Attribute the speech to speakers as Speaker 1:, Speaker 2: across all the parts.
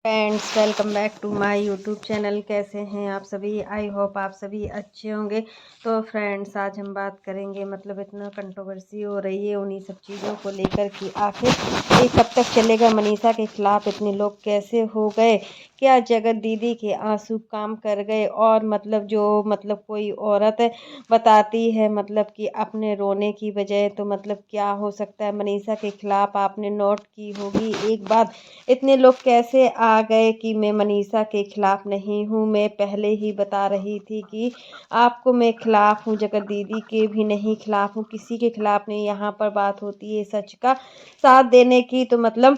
Speaker 1: Friends, welcome back to my YouTube channel. कैसे हैं आप सभी? आई होप आप सभी अच्छे होंगे। तो फ्रेंड्स, आज हम बात करेंगे इतना कंट्रोवर्सी हो रही है उन्हीं सब चीज़ों को लेकर कि आखिर ये कब तक चलेगा। मनीषा के खिलाफ इतने लोग कैसे हो गए? क्या जगत दीदी के आंसू काम कर गए? और कोई औरत बताती है कि अपने रोने की बजाय तो क्या हो सकता है। मनीषा के खिलाफ आपने नोट की होगी एक बात, इतने लोग कैसे आ गए कि मैं मनीषा के खिलाफ नहीं हूँ। मैं पहले ही बता रही थी कि आपको मैं खिलाफ हूँ, जगत दीदी के भी नहीं खिलाफ हूँ, किसी के खिलाफ नहीं। यहाँ पर बात होती है सच का साथ देने की। तो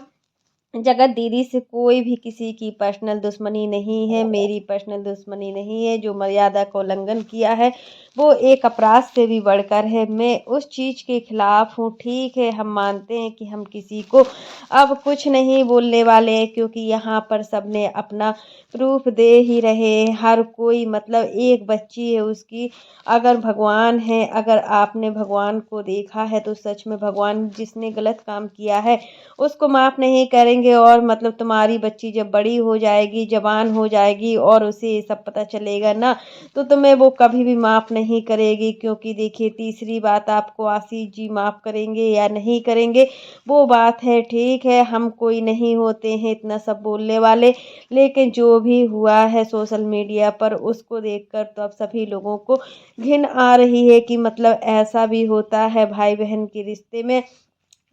Speaker 1: जगत दीदी से कोई भी किसी की पर्सनल दुश्मनी नहीं है, मेरी पर्सनल दुश्मनी नहीं है। जो मर्यादा का उल्लंघन किया है वो एक अपराध से भी बढ़कर है। मैं उस चीज़ के खिलाफ हूँ। ठीक है, हम मानते हैं कि हम किसी को अब कुछ नहीं बोलने वाले हैं, क्योंकि यहाँ पर सबने अपना प्रूफ दे ही रहे हैं। हर कोई एक बच्ची है उसकी, अगर भगवान है, अगर आपने भगवान को देखा है तो सच में भगवान जिसने गलत काम किया है उसको माफ़ नहीं करेंगे। और तुम्हारी बच्ची जब बड़ी हो जाएगी, जवान हो जाएगी और उसे ये सब पता चलेगा ना, तो तुम्हें वो कभी भी माफ़ नहीं करेगी। क्योंकि देखिए, तीसरी बात, आपको आशीष जी माफ़ करेंगे या नहीं करेंगे वो बात है। ठीक है, हम कोई नहीं होते हैं इतना सब बोलने वाले, लेकिन जो भी हुआ है सोशल मीडिया पर उसको देखकर तो अब सभी लोगों को घिन आ रही है कि ऐसा भी होता है भाई बहन के रिश्ते में।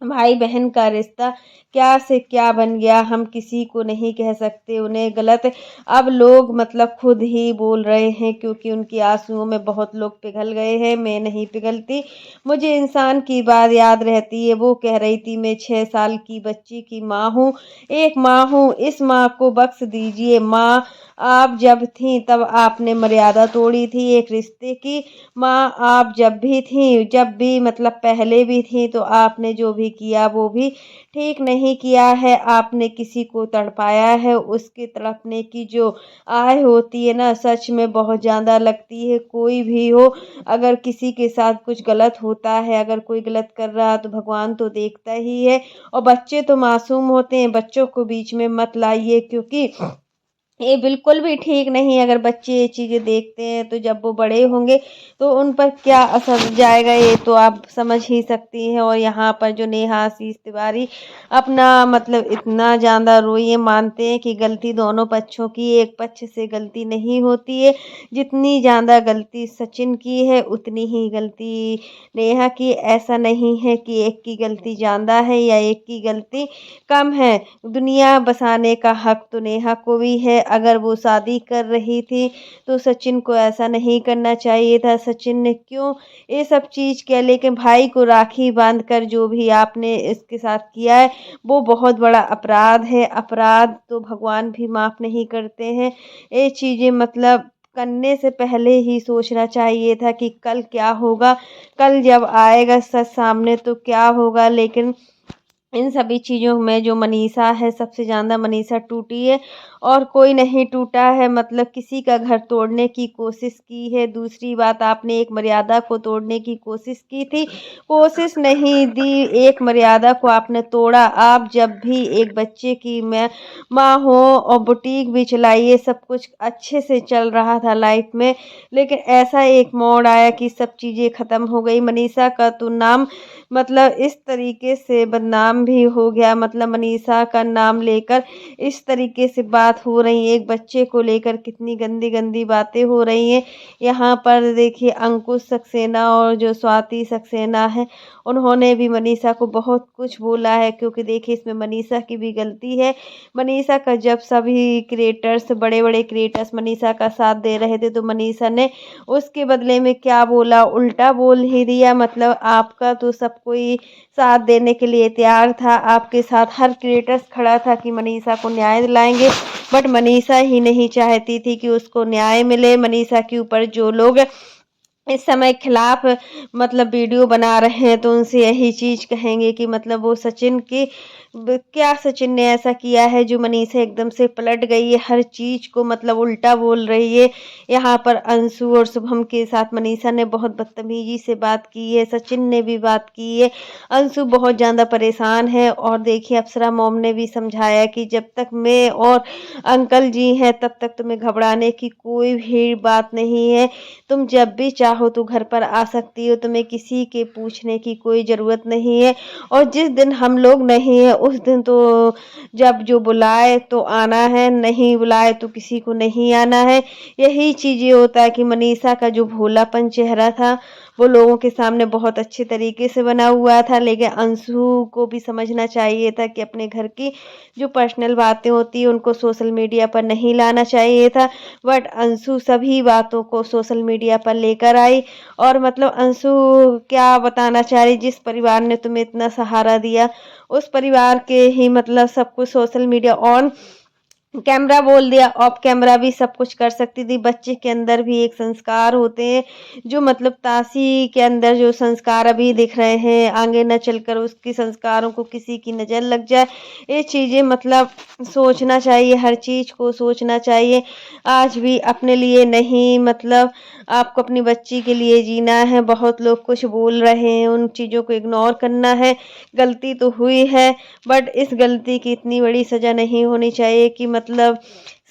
Speaker 1: भाई बहन का रिश्ता क्या से क्या बन गया, हम किसी को नहीं कह सकते उन्हें गलत। अब लोग खुद ही बोल रहे हैं, क्योंकि उनके आंसुओं में बहुत लोग पिघल गए हैं। मैं नहीं पिघलती, मुझे इंसान की बात याद रहती है। वो कह रही थी मैं 6 साल की बच्ची की माँ हूँ, एक माँ हूँ, इस माँ को बख्श दीजिए। माँ आप जब थी तब आपने मर्यादा तोड़ी थी एक रिश्ते की। माँ आप जब भी थी, जब भी पहले भी थी, तो आपने जो भी किया वो भी ठीक नहीं किया है। आपने किसी को तड़पाया है, उसके तड़पने की जो आह होती है ना, सच में बहुत ज़्यादा लगती है। कोई भी हो, अगर किसी के साथ कुछ गलत होता है, अगर कोई गलत कर रहा है तो भगवान तो देखता ही है। और बच्चे तो मासूम होते हैं, बच्चों को बीच में मत लाइए, क्योंकि ये बिल्कुल भी ठीक नहीं। अगर बच्चे ये चीज़ें देखते हैं तो जब वो बड़े होंगे तो उन पर क्या असर जाएगा ये तो आप समझ ही सकती हैं। और यहाँ पर जो नेहा आशीष तिवारी अपना इतना ज़्यादा रोई, मानते हैं कि गलती दोनों पक्षों की, एक पक्ष से गलती नहीं होती है। जितनी ज़्यादा गलती सचिन की है उतनी ही गलती नेहा की। ऐसा नहीं है कि एक की गलती ज़्यादा है या एक की गलती कम है। दुनिया बसाने का हक तो नेहा को भी है। अगर वो शादी कर रही थी तो सचिन को ऐसा नहीं करना चाहिए था। सचिन ने क्यों ये सब चीज़ किया? लेकिन भाई को राखी बांधकर जो भी आपने इसके साथ किया है वो बहुत बड़ा अपराध है। अपराध तो भगवान भी माफ़ नहीं करते हैं। ये चीज़ें करने से पहले ही सोचना चाहिए था कि कल क्या होगा, कल जब आएगा सच सामने तो क्या होगा। लेकिन इन सभी चीज़ों में जो मनीषा है, सबसे ज़्यादा मनीषा टूटी है और कोई नहीं टूटा है। किसी का घर तोड़ने की कोशिश की है। दूसरी बात, आपने एक मर्यादा को तोड़ने की कोशिश की थी, कोशिश नहीं दी, एक मर्यादा को आपने तोड़ा। आप जब भी एक बच्चे की माँ हो और बुटीक भी चलाइए, सब कुछ अच्छे से चल रहा था लाइफ में, लेकिन ऐसा एक मोड़ आया कि सब चीज़ें ख़त्म हो गई। मनीषा का तो नाम इस तरीके से बदनाम भी हो गया। मनीषा का नाम लेकर इस तरीके से बात हो रही है, एक बच्चे को लेकर कितनी गंदी गंदी बातें हो रही हैं। यहाँ पर देखिए, अंकुश सक्सेना और जो स्वाति सक्सेना है उन्होंने भी मनीषा को बहुत कुछ बोला है, क्योंकि देखिए इसमें मनीषा की भी गलती है। मनीषा का जब सभी क्रिएटर्स, बड़े बड़े क्रिएटर्स मनीषा का साथ दे रहे थे तो मनीषा ने उसके बदले में क्या बोला? उल्टा बोल ही दिया। आपका तो सब कोई साथ देने के लिए तैयार था, आपके साथ हर क्रिएटर्स खड़ा था कि मनीषा को न्याय दिलाएंगे, बट मनीषा ही नहीं चाहती थी कि उसको न्याय मिले। मनीषा के ऊपर जो लोग इस समय खिलाफ वीडियो बना रहे हैं तो उनसे यही चीज़ कहेंगे कि वो सचिन की क्या सचिन ने ऐसा किया है जो मनीषा एकदम से पलट गई है, हर चीज को मतलब उल्टा बोल रही है। यहाँ पर अंशु और शुभम के साथ मनीषा ने बहुत बदतमीजी से बात की है, सचिन ने भी बात की है। अंशु बहुत ज्यादा परेशान है और देखिए अप्सरा मॉम ने भी समझाया कि जब तक मैं और अंकल जी हैं तब तक तुम्हें घबराने की कोई भी बात नहीं है। तुम जब भी चाहो तो घर पर आ सकती हो, तुम्हें किसी के पूछने की कोई जरूरत नहीं है। और जिस दिन हम लोग नहीं है उस दिन तो जब जो बुलाए तो आना है, नहीं बुलाए तो किसी को नहीं आना है। यही चीजें होता है कि मनीषा का जो भोलापन चेहरा था वो लोगों के सामने बहुत अच्छे तरीके से बना हुआ था, लेकिन अंशु को भी समझना चाहिए था कि अपने घर की जो पर्सनल बातें होती है उनको सोशल मीडिया पर नहीं लाना चाहिए था। बट अंशु सभी बातों को सोशल मीडिया पर लेकर आई। और मतलब अंशु क्या बताना चाह रही, जिस परिवार ने तुम्हें इतना सहारा दिया उस परिवार के ही मतलब सब कुछ सोशल मीडिया ऑन कैमरा बोल दिया, ऑफ कैमरा भी सब कुछ कर सकती थी। बच्चे के अंदर भी एक संस्कार होते हैं जो मतलब तासी के अंदर जो संस्कार अभी दिख रहे हैं, आगे न चलकर उसके संस्कारों को किसी की नज़र लग जाए। ये चीज़ें मतलब सोचना चाहिए, हर चीज़ को सोचना चाहिए। आज भी अपने लिए नहीं मतलब आपको अपनी बच्ची के लिए जीना है। बहुत लोग कुछ बोल रहे हैं, उन चीज़ों को इग्नोर करना है। गलती तो हुई है बट इस गलती की इतनी बड़ी सज़ा नहीं होनी चाहिए कि मतलब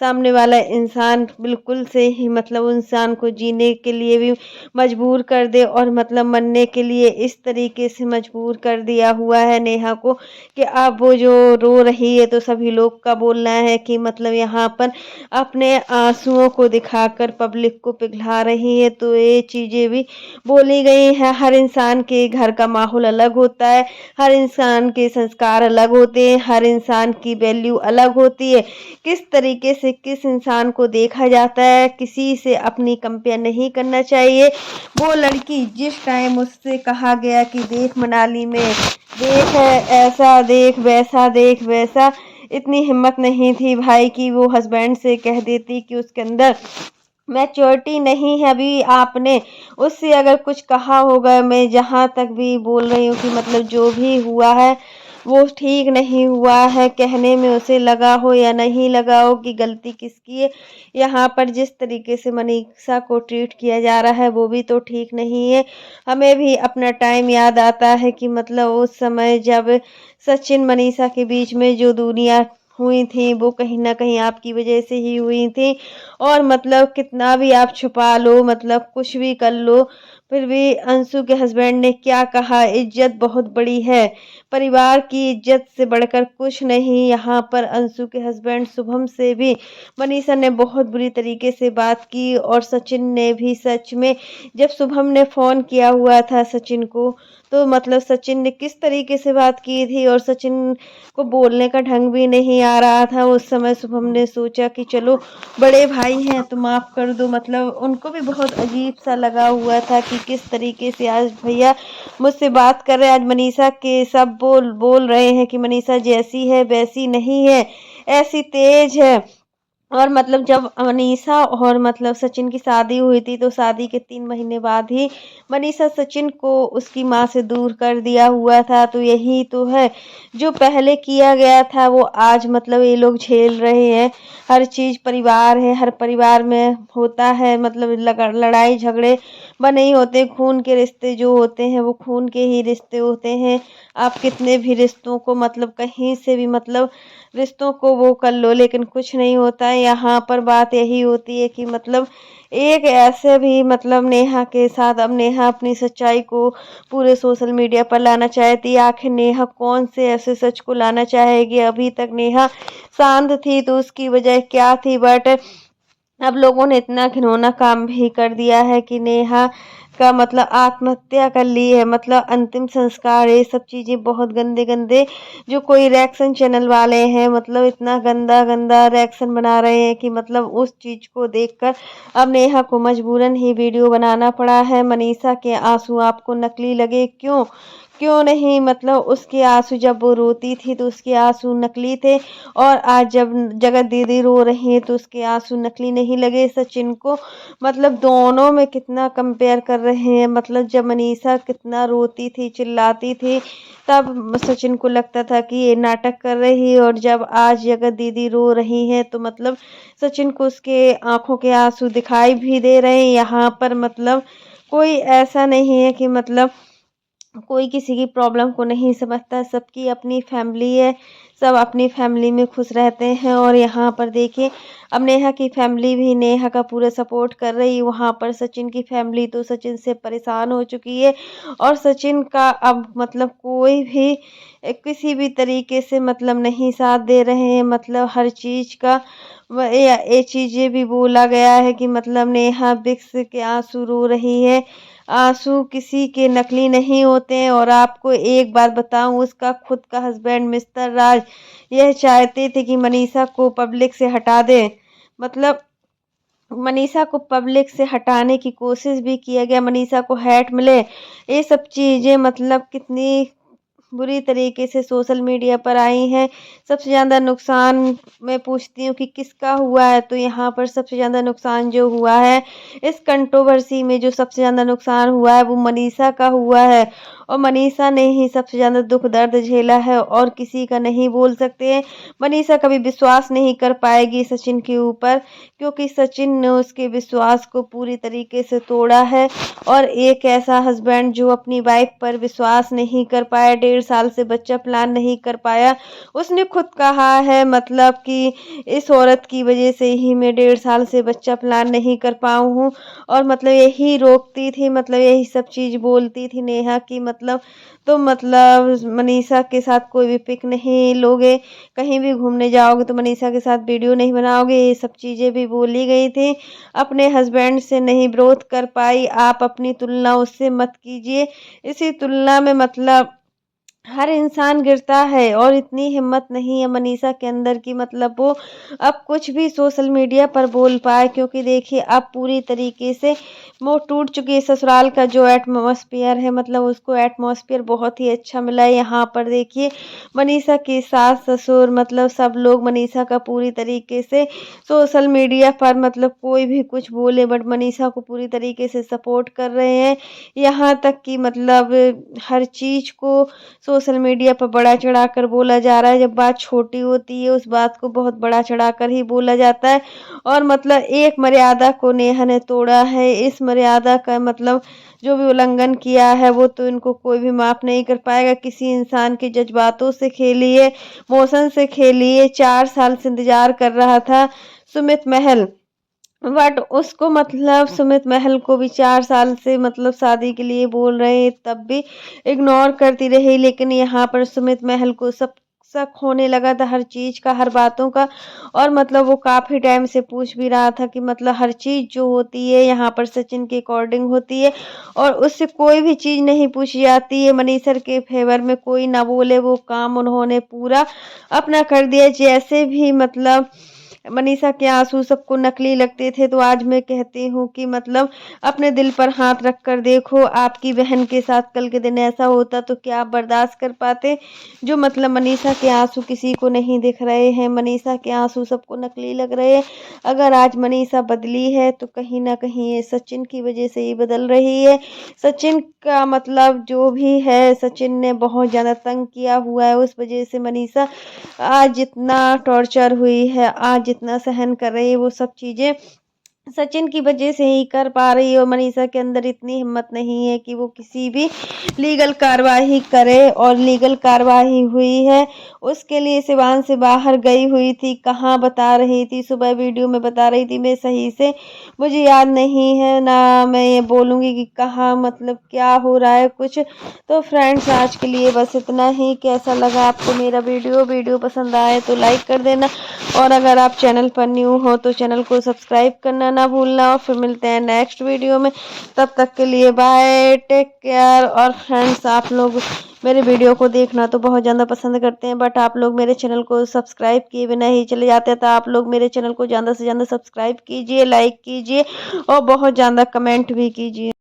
Speaker 1: सामने वाला इंसान बिल्कुल से ही मतलब इंसान को जीने के लिए भी मजबूर कर दे और मतलब मरने के लिए इस तरीके से मजबूर कर दिया हुआ है नेहा को कि अब वो जो रो रही है तो सभी लोग का बोलना है कि मतलब यहाँ पर अपने आंसुओं को दिखाकर पब्लिक को पिघला रही है। तो ये चीज़ें भी बोली गई हैं। हर इंसान के घर का माहौल अलग होता है, हर इंसान के संस्कार अलग होते हैं, हर इंसान की वैल्यू अलग होती है। किस तरीके से किस इंसान को देखा जाता है, किसी से अपनी कंपेयर नहीं करना चाहिए। वो लड़की जिस टाइम उससे कहा गया कि देख मनाली में देख ऐसा देख वैसा देख वैसा, इतनी हिम्मत नहीं थी भाई कि वो हस्बैंड से कह देती कि उसके अंदर मैच्योरिटी नहीं है। अभी आपने उससे अगर कुछ कहा होगा, मैं जहाँ तक भी बोल रही हूँ कि मतलब जो भी हुआ है वो ठीक नहीं हुआ है, कहने में उसे लगा हो या नहीं लगा हो कि गलती किसकी है। यहाँ पर जिस तरीके से मनीषा को ट्रीट किया जा रहा है वो भी तो ठीक नहीं है। हमें भी अपना टाइम याद आता है कि मतलब उस समय जब सचिन मनीषा के बीच में जो दुनिया हुई थी वो कहीं ना कहीं आपकी वजह से ही हुई थी। और मतलब कितना भी आप छुपा लो मतलब कुछ भी कर लो, फिर भी अंशु के हस्बैंड ने क्या कहा, इज्जत बहुत बड़ी है, परिवार की इज्जत से बढ़कर कुछ नहीं। यहाँ पर अंशु के हस्बैंड शुभम से भी मनीषा ने बहुत बुरी तरीके से बात की और सचिन ने भी सच में जब शुभम ने फोन किया हुआ था सचिन को तो मतलब सचिन ने किस तरीके से बात की थी और सचिन को बोलने का ढंग भी नहीं आ रहा था। उस समय शुभम ने सोचा कि चलो बड़े भाई हैं तो माफ़ कर दो, मतलब उनको भी बहुत अजीब सा लगा हुआ था कि किस तरीके से आज भैया मुझसे बात कर रहे हैं। आज मनीषा के सब बोल बोल रहे हैं कि मनीषा जैसी है वैसी नहीं है, ऐसी तेज है। और मतलब जब मनीषा और मतलब सचिन की शादी हुई थी तो शादी के 3 महीने बाद ही मनीषा सचिन को उसकी माँ से दूर कर दिया हुआ था। तो यही तो है जो पहले किया गया था वो आज मतलब ये लोग झेल रहे हैं। हर चीज़ परिवार है, हर परिवार में होता है मतलब लड़ाई झगड़े बने ही होते, खून के रिश्ते जो होते हैं वो खून के ही रिश्ते होते हैं। आप कितने भी रिश्तों को मतलब कहीं से भी मतलब रिश्तों को वो कर लो लेकिन कुछ नहीं होता है। यहाँ पर बात यही होती है कि मतलब एक ऐसे भी मतलब नेहा के साथ अब नेहा अपनी सच्चाई को पूरे सोशल मीडिया पर लाना चाहती है। आखिर नेहा कौन से ऐसे सच को लाना चाहेगी, अभी तक नेहा शांत थी तो उसकी वजह क्या थी। बट अब लोगों ने इतना घिनौना काम भी कर दिया है कि नेहा का मतलब आत्महत्या कर ली है, मतलब अंतिम संस्कार, ये सब चीज़ें बहुत गंदे गंदे जो कोई रिएक्शन चैनल वाले हैं मतलब इतना गंदा गंदा रिएक्शन बना रहे हैं कि मतलब उस चीज़ को देखकर अब नेहा को मजबूरन ही वीडियो बनाना पड़ा है। मनीषा के आंसू आपको नकली लगे क्यों, क्यों नहीं, मतलब उसके आंसू जब वो रोती थी तो उसके आंसू नकली थे, और आज जब जगत दीदी रो रही है तो उसके आंसू नकली नहीं लगे सचिन को। मतलब दोनों में कितना कंपेयर कर रहे हैं। मतलब जब मनीषा कितना रोती थी, चिल्लाती थी, तब सचिन को लगता था कि ये नाटक कर रही है, और जब आज जगत दीदी रो रही है तो मतलब सचिन को उसके आंखों के आंसू दिखाई भी दे रहे हैं। यहाँ पर मतलब कोई ऐसा नहीं है कि मतलब कोई किसी की प्रॉब्लम को नहीं समझता, सबकी अपनी फैमिली है, सब अपनी फैमिली में खुश रहते हैं। और यहाँ पर देखिए, अब नेहा की फैमिली भी नेहा का पूरा सपोर्ट कर रही है। वहाँ पर सचिन की फैमिली तो सचिन से परेशान हो चुकी है, और सचिन का अब मतलब कोई भी किसी भी तरीके से मतलब नहीं साथ दे रहे हैं। मतलब हर चीज़ का ये चीज़ें भी बोला गया है कि मतलब नेहा बिक्स के आंसू रो रही है। आंसू किसी के नकली नहीं होते हैं। और आपको एक बात बताऊं, उसका खुद का हस्बैंड मिस्टर राज यह चाहते थे कि मनीषा को पब्लिक से हटा दें। मतलब मनीषा को पब्लिक से हटाने की कोशिश भी किया गया, मनीषा को हैट मिले, ये सब चीज़ें मतलब कितनी बुरी तरीके से सोशल मीडिया पर आई हैं। सबसे ज़्यादा नुकसान मैं पूछती हूँ कि किसका हुआ है, तो यहाँ पर सबसे ज़्यादा नुकसान जो हुआ है इस कंट्रोवर्सी में, जो सबसे ज़्यादा नुकसान हुआ है वो मनीषा का हुआ है। और मनीषा ने ही सबसे ज़्यादा दुख दर्द झेला है, और किसी का नहीं बोल सकते हैं। मनीषा कभी विश्वास नहीं कर पाएगी सचिन के ऊपर, क्योंकि सचिन ने उसके विश्वास को पूरी तरीके से तोड़ा है। और एक ऐसा हस्बैंड जो अपनी वाइफ पर विश्वास नहीं कर पाया, 1.5 साल से बच्चा प्लान नहीं कर पाया, उसने खुद कहा है मतलब कि इस औरत की वजह से ही मैं 1.5 साल से बच्चा प्लान नहीं कर पाऊँ हूँ। और मतलब यही रोकती थी, मतलब यही सब चीज़ बोलती थी नेहा की मतलब, तो मतलब मनीषा के साथ कोई भी पिक नहीं लोगे, कहीं भी घूमने जाओगे तो मनीषा के साथ वीडियो नहीं बनाओगे, ये सब चीज़ें भी बोली गई थी। अपने हस्बैंड से नहीं विरोध कर पाई, आप अपनी तुलना उससे मत कीजिए। इसी तुलना में मतलब हर इंसान गिरता है, और इतनी हिम्मत नहीं है मनीषा के अंदर की मतलब वो अब कुछ भी सोशल मीडिया पर बोल पाए, क्योंकि देखिए अब पूरी तरीके से वो टूट चुकी है। ससुराल का जो एटमॉस्फेयर है, मतलब उसको एटमॉस्फेयर बहुत ही अच्छा मिला है। यहाँ पर देखिए मनीषा की सास ससुर मतलब सब लोग मनीषा का पूरी तरीके से सोशल मीडिया पर मतलब कोई भी कुछ बोले बट मनीषा को पूरी तरीके से सपोर्ट कर रहे हैं। यहाँ तक कि मतलब हर चीज़ को सोशल मीडिया पर बड़ा चढ़ाकर बोला जा रहा है। जब बात छोटी होती है उस बात को बहुत बड़ा चढ़ाकर ही बोला जाता है। और मतलब एक मर्यादा को नेहा ने तोड़ा है, इस मर्यादा का मतलब जो भी उल्लंघन किया है वो तो इनको कोई भी माफ़ नहीं कर पाएगा। किसी इंसान के जज्बातों से खेली है, इमोशन से खेली है। 4 साल से इंतजार कर रहा था सुमित महल, बट उसको मतलब सुमित महल को भी 4 साल से मतलब शादी के लिए बोल रहे हैं, तब भी इग्नोर करती रही। लेकिन यहाँ पर सुमित महल को सब शक होने लगा था हर चीज़ का, हर बातों का। और मतलब वो काफ़ी टाइम से पूछ भी रहा था कि मतलब हर चीज़ जो होती है यहाँ पर सचिन के अकॉर्डिंग होती है, और उससे कोई भी चीज़ नहीं पूछी जाती है। मनीषर के फेवर में कोई ना बोले, वो काम उन्होंने पूरा अपना कर दिया। जैसे भी मतलब मनीषा के आंसू सबको नकली लगते थे, तो आज मैं कहती हूँ कि मतलब अपने दिल पर हाथ रख कर देखो, आपकी बहन के साथ कल के दिन ऐसा होता तो क्या आप बर्दाश्त कर पाते? जो मतलब मनीषा के आंसू किसी को नहीं दिख रहे हैं, मनीषा के आंसू सबको नकली लग रहे हैं। अगर आज मनीषा बदली है तो कहीं ना कहीं ये सचिन की वजह से ही बदल रही है। सचिन का मतलब जो भी है, सचिन ने बहुत ज़्यादा तंग किया हुआ है, उस वजह से मनीषा आज जितना टॉर्चर हुई है, आज जितना सहन कर रही है, वो सब चीज़ें सचिन की वजह से ही कर पा रही है। और मनीषा के अंदर इतनी हिम्मत नहीं है कि वो किसी भी लीगल कार्रवाई करे, और लीगल कार्रवाई हुई है उसके लिए सिवान से बाहर गई हुई थी। कहाँ बता रही थी, सुबह वीडियो में बता रही थी, मैं सही से मुझे याद नहीं है ना, मैं ये बोलूँगी कि कहाँ मतलब क्या हो रहा है कुछ। तो फ्रेंड्स आज के लिए बस इतना ही। कैसा लगा आपको मेरा वीडियो पसंद आए तो लाइक कर देना, और अगर आप चैनल पर न्यू हो तो चैनल को सब्सक्राइब करना ना भूलना। और फिर मिलते हैं नेक्स्ट वीडियो में, तब तक के लिए बाय, टेक केयर। और फ्रेंड्स आप लोग मेरे वीडियो को देखना तो बहुत ज़्यादा पसंद करते हैं, बट आप लोग मेरे चैनल को सब्सक्राइब किए बिना ही चले जाते हैं। तो आप लोग मेरे चैनल को ज़्यादा से ज़्यादा सब्सक्राइब कीजिए, लाइक कीजिए, और बहुत ज़्यादा कमेंट भी कीजिए।